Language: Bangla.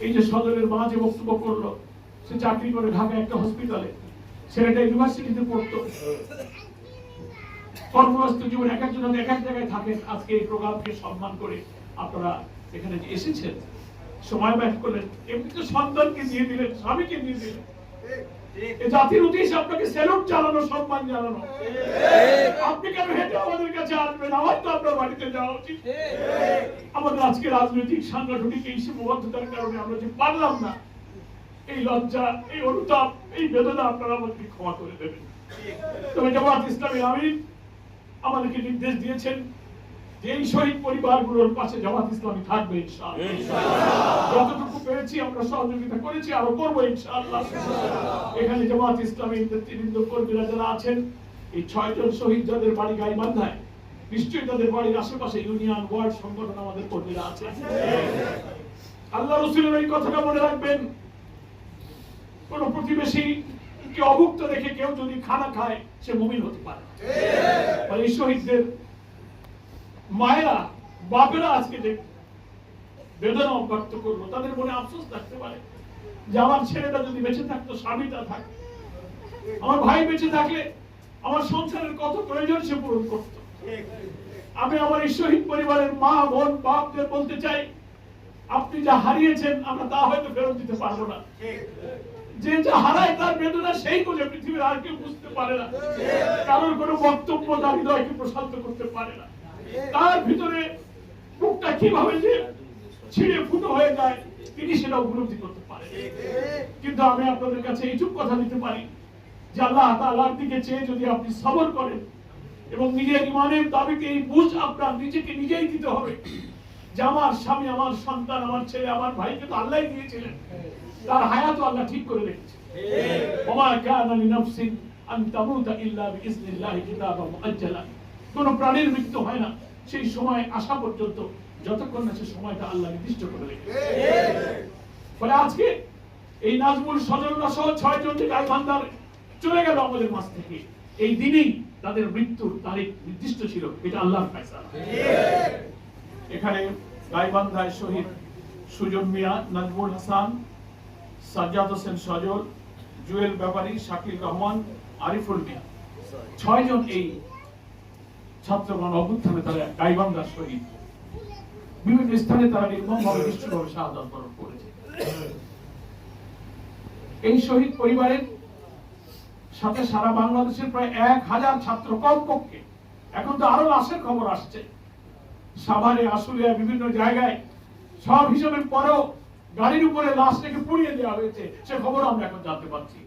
এই যে সদরের মা যে বক্তব্য করলো, সে চাকরি করে ঢাকা একটা হসপিটালে, ছেলেটা ইউনিভার্সিটিতে পড়তো। কর্মব্যস্ত জীবন, এক একজন এক এক জায়গায় থাকেন। আজকে এই প্রোগ্রামকে সম্মান করে আপনারা এখানে এসেছেন, সময় ব্যয় করলেন, এমনিতে সন্তানকে দিয়ে দিলেন, স্বামীকে দিয়ে দিলেন। জাতির উদ্দেশ্যে আপনাকে স্যালুট জানানো, সম্মান জানানো। আপনি কেন হেঁটে আমাদের কাছে আসবেন? আমার তো আপনার বাড়িতে যাওয়া উচিত। আমাদের আজকে রাজনৈতিক সাংগঠনিক এই সীমাবদ্ধতার কারণে আমরা যে পারলাম না, এই লজ্জা, এই অনুতাপ, এই বেদনা আপনারা আমাদেরকে ক্ষমা করে দেবেন। তবে জামাত ইসলামী আমির আমাদেরকে নির্দেশ দিয়েছেন যে এই শহীদ পরিবারগুলোর পাশে জামাত ইসলামী থাকবে ইনশাআল্লাহ। যতটুকু পেরেছি আমরা সহযোগিতা করেছি, আরো করবো ইনশাআল্লাহ। এখানে জামাত ইসলামীর নেতৃবৃন্দ কর্মীরা যারা আছেন, এই 6 জন শহীদ যাদের বাড়ি গাইবান্ধায়, নিশ্চয়ই তাদের বাড়ির আশেপাশে ইউনিয়ন ওয়ার্ড সংগঠন আমাদের কর্মীরা আছেন। আল্লাহ রাসূলের এই কথাটা মনে রাখবেন, কোন প্রতিবেশী কে অভুক্ত রেখে কেউ যদি খানা খায়, সে মুমিন হতে পারে। এই শহীদদের মায়েরা, বাপেরা আজকে যে বেদনা ব্যক্ত করলো, তাদের মনে আফসোস থাকতে পারে যে আমার ছেলেটা যদি বেঁচে থাকতো, স্বামীটা থাকতো, আমার ভাই বেঁচে থাকলে আমার সংসারের কত প্রয়োজন সে পূরণ করত। আমি আমার এই শহীদ পরিবারের মা, বোন, বাপদের বলতে চাই, আপনি যা হারিয়েছেন আমরা তা হয়তো ফেরত দিতে পারবো না। যে যা হারায় তার বেদনা সেই বলে পৃথিবীর আর কেউ বুঝতে পারে না। কারোর কোনো বক্তব্য তার হৃদয়কে প্রশান্ত করতে পারে না। তার ভিতরে বুকটা কিভাবে যে ছিঁড়ে ফুটো হয়ে যায়, তিনি সেটা উপলব্ধি করতে পারেন। কিন্তু আমি আপনাদের কাছে এইটুকু কথা দিতে পারি যে আল্লাহ তাআলার দিকে চেয়ে যদি আপনি সবর করেন এবং নিজের ইমানের দাবিতে এই বুঝ আপনার নিজেকে নিজেই দিতে হবে যে আমার স্বামী, আমার সন্তান, আমার ছেলে, আমার ভাইকে তো আল্লাহই দিয়েছিলেন, তার হায়াত আল্লাহ ঠিক করে রেখেছে। ওমা কানা লিনাফসিন আন তামুতা ইল্লা বিইজনিল্লাহি কিতাবাম মুআজ্জালা। কোন প্রাণীর মৃত্যু হয় না সেই সময় আসা পর্যন্ত, যতক্ষণ না সে সময়টা আল্লাহ নির্দিষ্ট করে রেখেছে। ফলে আজকে এই নাজমুল সজলরা সহ 6 জন যে গাইবান্ধার চলে গেল আমাদের মাঝ থেকে, এই দিনেই তাদের মৃত্যুর তারিখ নির্দিষ্ট ছিল। এটা আল্লাহর ফয়সালা। এখানে গাইবান্ধায় শহীদ সুজন মিয়া, নাজমুল হাসান, সাজ্জাদ হোসেন সজল, জুয়েল ব্যাপারী, শাকিল রহমান, আরিফুল মিয়া, 6 জন এই ছাত্রগণ অভ্যুত্থানে তারা গাইবান্ধার শহীদ। বিভিন্ন স্থানে তারা নির্মমভাবে নিষ্ঠুরভাবে শাহাদাত বরণ করেছে। এই শহীদ পরিবারের সাথে সারা বাংলাদেশের প্রায় 1000 ছাত্র কমপক্ষে, এখন তো আরো লাশের খবর আসছে, সাভারে, আশুলিয়া, বিভিন্ন জায়গায় সব হিসাবের পরেও গাড়ির উপরে লাশ রেখে পুড়িয়ে দেওয়া হয়েছে, সে খবর আমরা এখন জানতে পারছি।